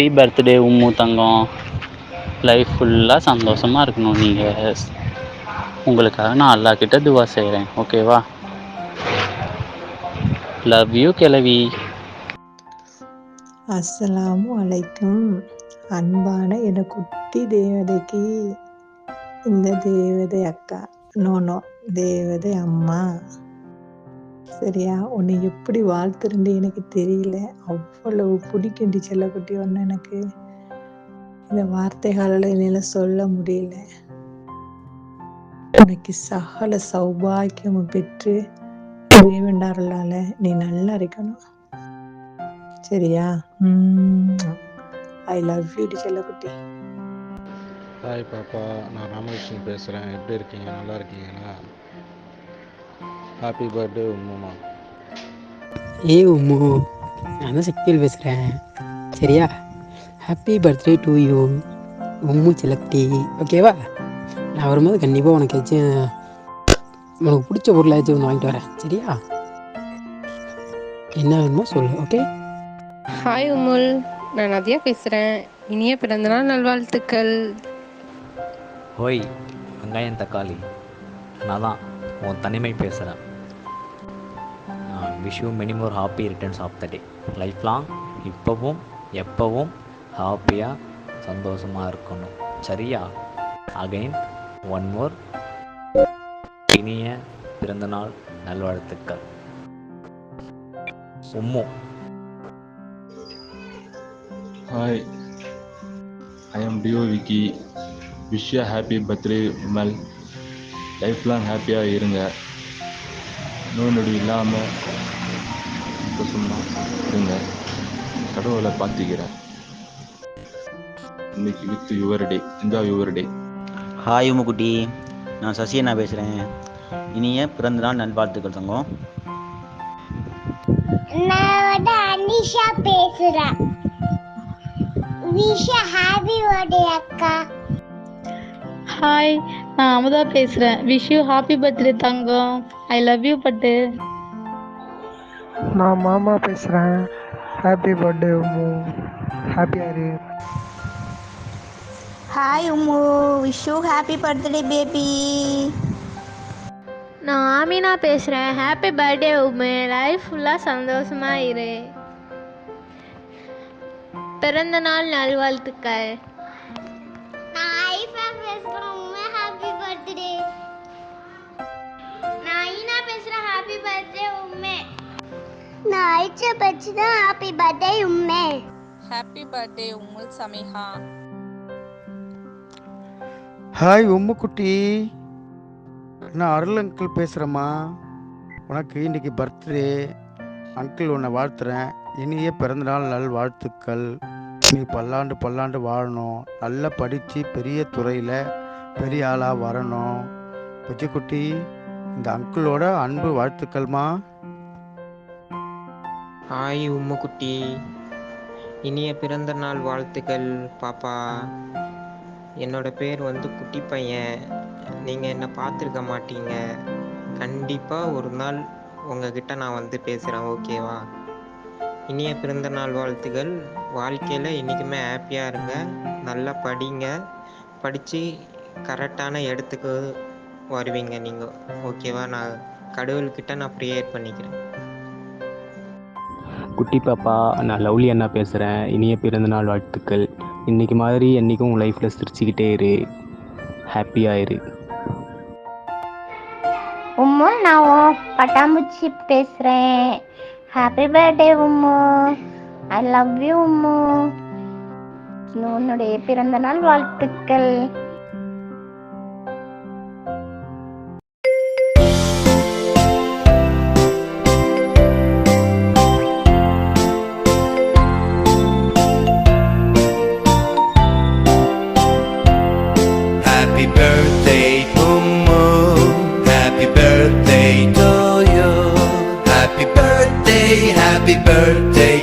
Happy birthday உம்மு தங்கம். Life ஃபுல்லாக சந்தோஷமாக இருக்கணும். நீங்கள் உங்களுக்காக நான் அல்லாஹ்கிட்ட துவா செய்கிறேன். ஓகேவா? லவ் யூ கிழவி. அஸ்ஸலாமு அலைக்கும். அன்பான என குட்டி தேவதைக்கு இந்த தேவதை அக்கா, நோ தேவதை அம்மா. சரியா? உன்னை எப்படி வாழ்த்துறேன்னு எனக்கு தெரியல. அவ்வளவு பிடிக்கும்டி செல்லக்குட்டி ஒன்று. எனக்கு இந்த வார்த்தைகளால் என்னால் சொல்ல முடியல. உனக்கு சகல சௌபாக்கியமும் பெற்று வேண்டாருளால நீ நல்லா இருக்கணும். சரியா? ஐ லவ் யூ டி செல்லக்குட்டி. ஹாய் பாப்பா, நான் ராமகிருஷ்ணன் பேசுகிறேன். எப்படி இருக்கீங்க? நல்லா இருக்கீங்களா? Happy birthday உம்முமா. உம்மு, நான் தான் சக்தியில் பேசுகிறேன். சரியா? ஹாப்பி பர்த்டே டு யூ உம்மு செல்லக்குட்டி. ஓகேவா? நான் வரும்போது கண்டிப்பாக உனக்கு உனக்கு பிடிச்ச பொருளை ஒன்று வாங்கிட்டு வரேன். சரியா? என்ன வேணுமோ சொல்லு. ஓகே? ஹாய் உமுல், நான் நதியா பேசுகிறேன். இனிய பிறந்தநாள் நல்வாழ்த்துக்கள். ஹோய் வெங்காயம் தக்காளி, நான் தான் உன் தனிமை பேசுகிறேன். Wish you many more happy returns of the day. Life long இப்போவும் எப்போவும் ஹாப்பியாக சந்தோஷமாக இருக்கணும். சரியா? அகைன் ஒன் மோர் இனிய பிறந்தநாள் நல்வாழ்த்துக்கள் உம்மு. ஹாய், ஐ எம் டியோ Vicky. Wish you happy birthday மல். லைஃப் லாங் ஹாப்பியாக இருங்க. நோய் நொடி இல்லாமல் சந்தோஷமாக இருங்க. கடவுளை பார்த்துக்கிறேன். இன்னைக்கு with your day. Enjoy your day. Hi உம்முக்குட்டி, நான் சசியண்ணா பேசுகிறேன். இனிய பிறந்தநாள் நல்வாழ்த்துக்கள் தங்கம். நான் வந்து அனிஷா பேசுகிறேன். விஷ் ஹாப்பி பர்த்டே அக்கா. ஹாய், நான் அமுதா பேசுகிறேன். விஷ் யூ ஹாப்பி பர்த்டே தங்கம். ஐ லவ் யூ பட்டு. நான் மாமா பேசுகிறேன். Happy birthday Ummu. ஹாப்பியாக இரு. Hi Ummu, wish you happy birthday baby. நான் ஆமினா பேசுகிறேன். Happy birthday Ummu. லைஃப் ஃபுல்லாக சந்தோஷமாக இரு. பிறந்த நாள் நல்வாழ்த்துக்கள். நான் ஐஃபா பேசுகிறேன். உம்மே ஹாப்பி பர்த்டே. நான் ஐனா பேசுகிறேன். ஹாப்பி பர்த்டே உம்மே. நான் ஐச்சா பேசுகிறேன். ஹாப்பி பர்த்டே உம்மே. ஹாப்பி பர்த்டே உம்மு சமிஹா. ஹாய் உம்முக்குட்டி, நான் அருள் அங்கிள் பேசுகிறேம்மா. உனக்கு இன்றைக்கி பர்த்டே. அங்கிள் உன்னை வாழ்த்துறேன். இனிய பிறந்தநாள் நல் வாழ்த்துக்கள். நீ பல்லாண்டு பல்லாண்டு வாழணும். நல்லா படித்து பெரிய துறையில் பெரிய ஆளாக வரணும். புஜிக்குட்டி, இந்த அங்கிளோட அன்பு வாழ்த்துக்கள்மா. ஹாய் உம்முக்குட்டி, இனிய பிறந்த நாள் வாழ்த்துக்கள் பாப்பா. என்னோட பேர் வந்து குட்டி பையன். நீங்கள் என்னை பார்த்துருக்க மாட்டீங்க. கண்டிப்பாக ஒரு நாள் உங்ககிட்ட நான் வந்து பேசுகிறேன். ஓகேவா? இனிய பிறந்த நாள் வாழ்த்துக்கள். வாழ்க்கையில் என்றைக்குமே ஹாப்பியாக இருங்க. நல்லா படிங்க. படித்து கரெக்டான இடத்துக்கு வருவீங்க நீங்கள். ஓகேவா? நான் கடவுள்கிட்ட நான் ப்ரேயர் பண்ணிக்கிறேன். குட்டி பாப்பா, நான் லவ்லி அண்ணா பேசுகிறேன். இனிய பிறந்தநாள் வாழ்த்துக்கள். இன்றைக்கி மாதிரி என்றைக்கும் உன் லைஃப்பில் சிரிச்சுக்கிட்டே இரு. ஹாப்பியாக இரு. உம்மு, நான் பட்டாம்பூச்சி பேசுகிறேன். Happy birthday Ummu. I love you Ummu. உன்னுடைய பிறந்த நாள் வாழ்த்துக்கள். Happy birthday Ummu, happy birthday to you. Happy birthday